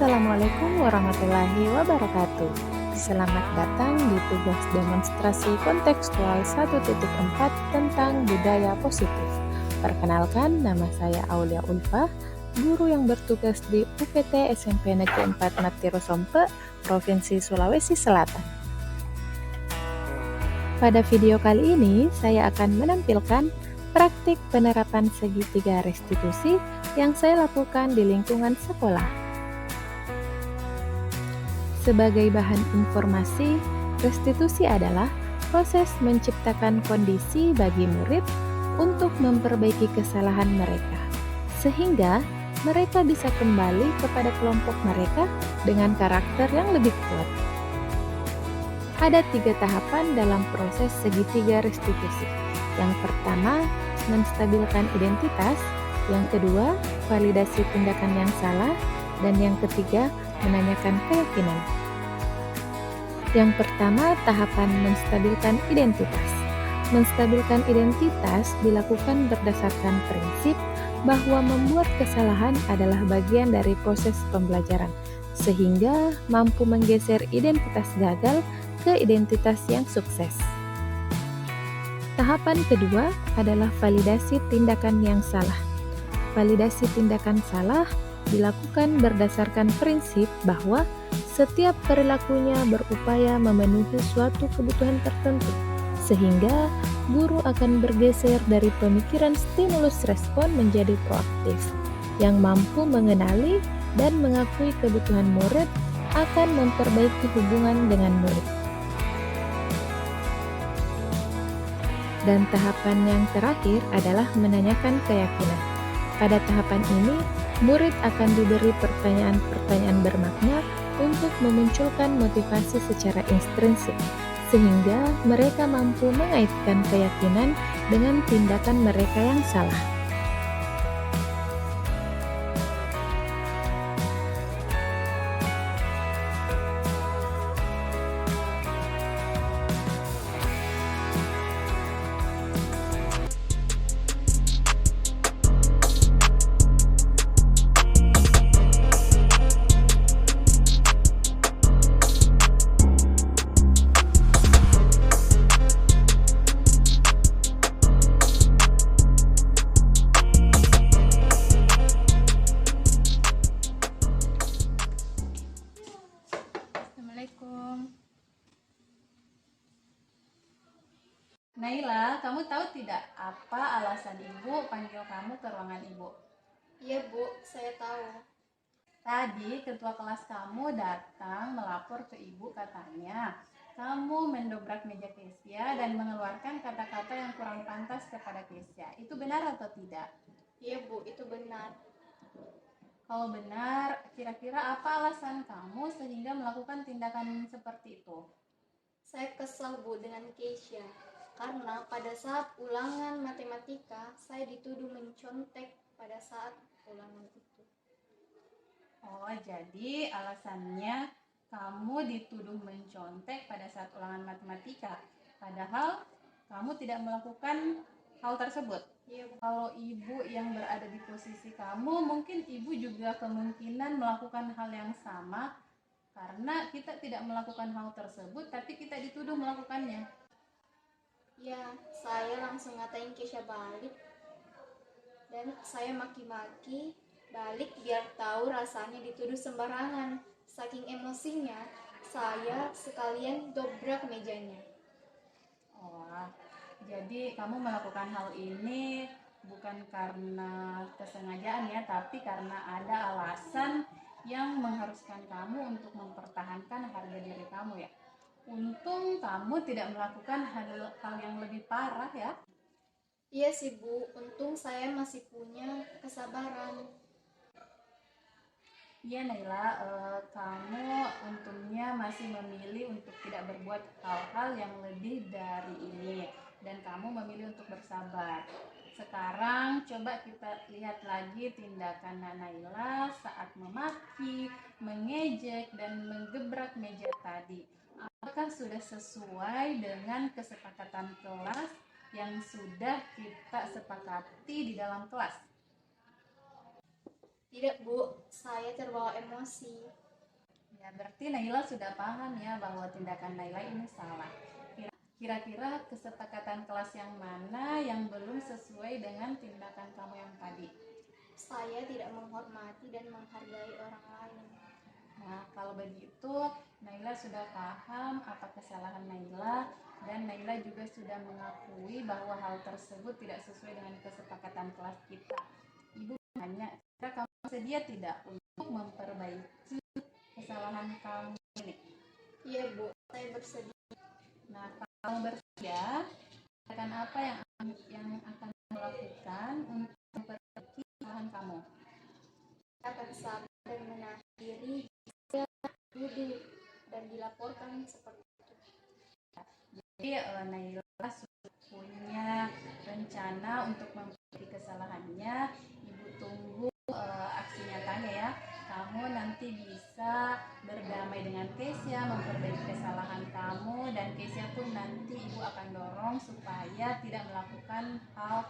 Assalamualaikum warahmatullahi wabarakatuh. Selamat datang di tugas demonstrasi kontekstual 1.4 tentang budaya positif. Perkenalkan, nama saya Aulia Ulfa, guru yang bertugas di UPT SMP Negeri 4 Matiro Sompe, Provinsi Sulawesi Selatan. Pada video kali ini, saya akan menampilkan praktik penerapan segitiga restitusi yang saya lakukan di lingkungan sekolah. Sebagai bahan informasi, restitusi adalah proses menciptakan kondisi bagi murid untuk memperbaiki kesalahan mereka, sehingga mereka bisa kembali kepada kelompok mereka dengan karakter yang lebih kuat. Ada 3 tahapan dalam proses segitiga restitusi. Yang pertama, menstabilkan identitas. Yang kedua, validasi tindakan yang salah. Dan yang ketiga, menanyakan keyakinan. Yang pertama, tahapan menstabilkan identitas. Menstabilkan identitas dilakukan berdasarkan prinsip bahwa membuat kesalahan adalah bagian dari proses pembelajaran, sehingga mampu menggeser identitas gagal ke identitas yang sukses. Tahapan kedua adalah validasi tindakan yang salah. Validasi tindakan salah dilakukan berdasarkan prinsip bahwa setiap perilakunya berupaya memenuhi suatu kebutuhan tertentu, sehingga guru akan bergeser dari pemikiran stimulus respon menjadi proaktif, yang mampu mengenali dan mengakui kebutuhan murid akan memperbaiki hubungan dengan murid. Dan tahapan yang terakhir adalah menanyakan keyakinan. Pada tahapan ini, murid akan diberi pertanyaan-pertanyaan bermakna untuk memunculkan motivasi secara intrinsik, sehingga mereka mampu mengaitkan keyakinan dengan tindakan mereka yang salah. Naila, kamu tahu tidak apa alasan ibu panggil kamu ke ruangan ibu? Iya Bu, saya tahu. Tadi ketua kelas kamu datang melapor ke ibu, katanya kamu mendobrak meja Kesya dan mengeluarkan kata-kata yang kurang pantas kepada Kesya. Itu benar atau tidak? Iya Bu, itu benar. Kalau benar, kira-kira apa alasan kamu sehingga melakukan tindakan seperti itu? Saya kesal Bu dengan Keisha, karena pada saat ulangan matematika, saya dituduh mencontek pada saat ulangan itu. Oh, jadi alasannya kamu dituduh mencontek pada saat ulangan matematika, padahal kamu tidak melakukan hal tersebut. Iya Bu. Kalau ibu yang berada di posisi kamu, mungkin ibu juga kemungkinan melakukan hal yang sama, karena kita tidak melakukan hal tersebut, tapi kita dituduh melakukannya. Ya, saya langsung ngatain Keisha balik, dan saya maki-maki balik biar tahu rasanya dituduh sembarangan. Saking emosinya, saya sekalian dobrak mejanya. Oh, jadi kamu melakukan hal ini bukan karena kesengajaan ya, tapi karena ada alasan yang mengharuskan kamu untuk mempertahankan harga diri kamu ya. Untung kamu tidak melakukan hal yang lebih parah ya. Iya sih Bu, untung saya masih punya kesabaran. Iya Naila, kamu untungnya masih memilih untuk tidak berbuat hal-hal yang lebih dari ini, dan kamu memilih untuk bersabar. Sekarang coba kita lihat lagi tindakan Naila saat memaki, mengejek, dan menggebrak meja tadi. Apakah sudah sesuai dengan kesepakatan kelas yang sudah kita sepakati di dalam kelas? Tidak, Bu. Saya terbawa emosi. Ya, berarti Naila sudah paham ya bahwa tindakan Naila ini salah. Kira-kira kesepakatan kelas yang mana yang belum sesuai dengan tindakan kamu yang tadi? Saya tidak menghormati dan menghargai orang lain. Nah, kalau begitu Naila sudah paham apa kesalahan Naila dan Naila juga sudah mengakui bahwa hal tersebut tidak sesuai dengan kesepakatan kelas kita. Ibu hanya kamu bersedia tidak untuk memperbaiki kesalahan kamu ini? Iya, Bu. Saya bersedia. Nah, kalau kamu bersedia, akan apa yang akan kamu lakukan untuk memperbaiki kesalahan kamu? Saya akan sabar dan menahan diri jika duduk dan dilaporkan seperti itu. Jadi Naila sudah punya rencana untuk memperbaiki kesalahannya. Ibu tunggu aksi nyatanya ya. Kamu nanti bisa berdamai dengan Keisha, memperbaiki kesalahan kamu, dan Keisha pun nanti ibu akan dorong supaya tidak melakukan hal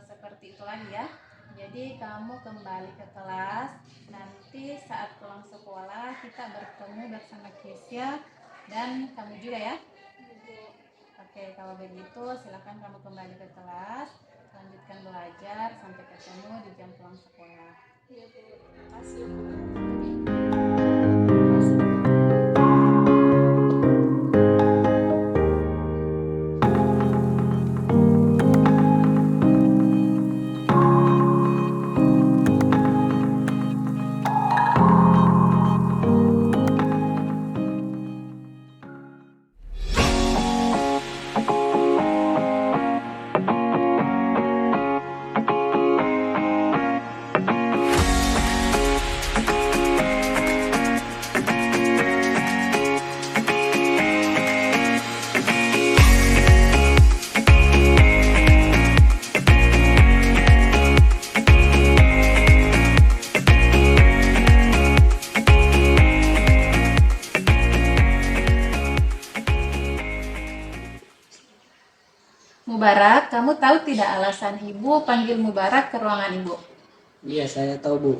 seperti itu lagi ya. Jadi kamu kembali ke kelas. Nanti saat pulang sekolah kita bertemu bersama Keisha dan kamu juga ya. Oke, kalau begitu silakan kamu kembali ke kelas, lanjutkan belajar sampai ketemu di jam pulang sekolah. Iya, Bu. Terima kasih, Bu. Mubarak, kamu tahu tidak alasan ibu panggil Mubarak ke ruangan ibu? Iya, saya tahu, Bu.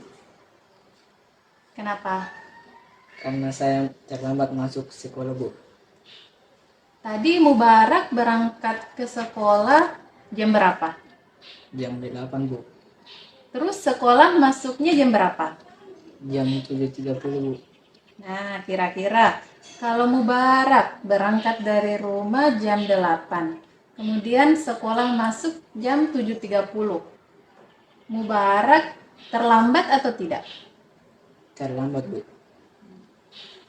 Kenapa? Karena saya terlambat masuk sekolah, Bu. Tadi Mubarak berangkat ke sekolah jam berapa? Jam 8, Bu. Terus sekolah masuknya jam berapa? Jam 7.30, Bu. Nah, kira-kira kalau Mubarak berangkat dari rumah jam 8, kemudian sekolah masuk jam 7.30, Mubarak terlambat atau tidak? Terlambat, Bu.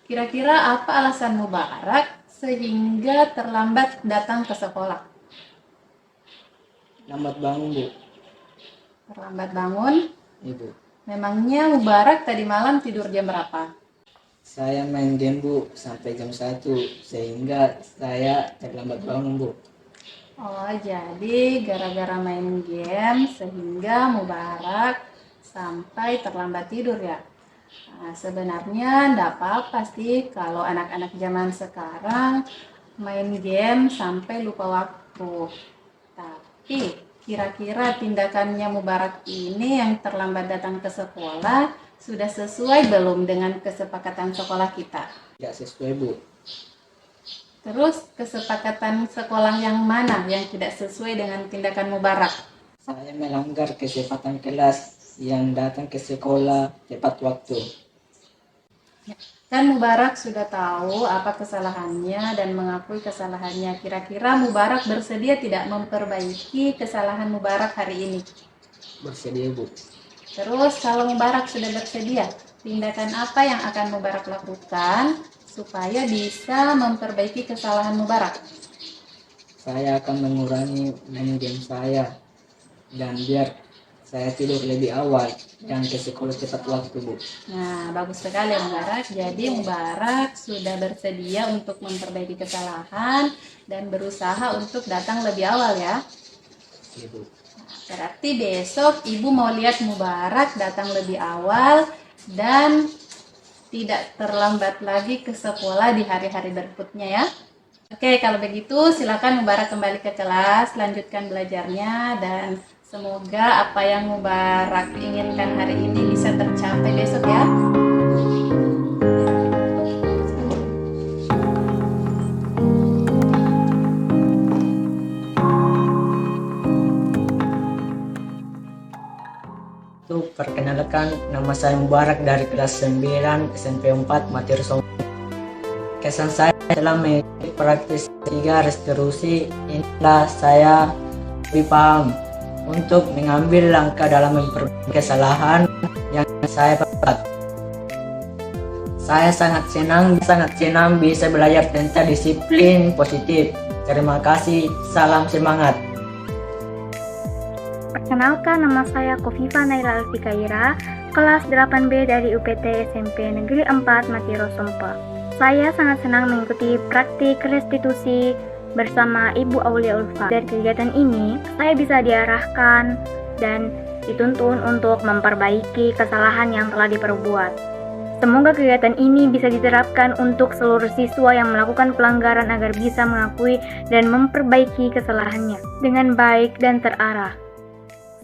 Kira-kira apa alasan Mubarak sehingga terlambat datang ke sekolah? Lambat bangun, Bu. Terlambat bangun? Ibu. Memangnya Mubarak tadi malam tidur jam berapa? Saya main game, Bu, sampai jam 1, sehingga saya terlambat bangun, Bu. Oh, jadi gara-gara main game sehingga Mubarak sampai terlambat tidur ya? Nah, sebenarnya enggak apa-apa sih kalau anak-anak zaman sekarang main game sampai lupa waktu. Tapi kira-kira tindakannya Mubarak ini yang terlambat datang ke sekolah sudah sesuai belum dengan kesepakatan sekolah kita? Tidak sesuai, Bu. Terus kesepakatan sekolah yang mana yang tidak sesuai dengan tindakan Mubarak? Saya melanggar kesepakatan kelas yang datang ke sekolah tepat waktu. Kan Mubarak sudah tahu apa kesalahannya dan mengakui kesalahannya. Kira-kira Mubarak bersedia tidak memperbaiki kesalahan Mubarak hari ini? Bersedia, Bu. Terus kalau Mubarak sudah bersedia, tindakan apa yang akan Mubarak lakukan supaya bisa memperbaiki kesalahan Mubarak? Saya akan mengurangi main game saya dan biar saya tidur lebih awal dan ke sekolah tepat waktu, Bu. Nah, bagus sekali Mubarak. Jadi Mubarak sudah bersedia untuk memperbaiki kesalahan dan berusaha untuk datang lebih awal ya. Ibu. Berarti besok ibu mau lihat Mubarak datang lebih awal dan tidak terlambat lagi ke sekolah di hari-hari berikutnya ya. Oke, kalau begitu silakan Mubarak kembali ke kelas, lanjutkan belajarnya dan Semoga apa yang Mubarak inginkan hari ini bisa tercapai besok ya. Perkenalkan, nama saya Mubarak dari kelas 9 SMP 4 Mati Rosompa. Kesan saya dalam mengikuti praktis 3 restitusi inilah saya lebih paham untuk mengambil langkah dalam memperbaiki kesalahan yang saya buat. Saya sangat senang bisa belajar tentang disiplin positif. Terima kasih, salam semangat. Perkenalkan, nama saya Kofifa Naila Alfikaira, kelas 8B dari UPT SMP Negeri 4 Mati Rosompa. Saya sangat senang mengikuti praktik restitusi bersama Ibu Aulia Ulfa. Dari kegiatan ini, saya bisa diarahkan dan dituntun untuk memperbaiki kesalahan yang telah diperbuat. Semoga kegiatan ini bisa diterapkan untuk seluruh siswa yang melakukan pelanggaran agar bisa mengakui dan memperbaiki kesalahannya dengan baik dan terarah.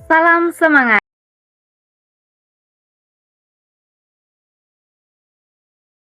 Salam semangat!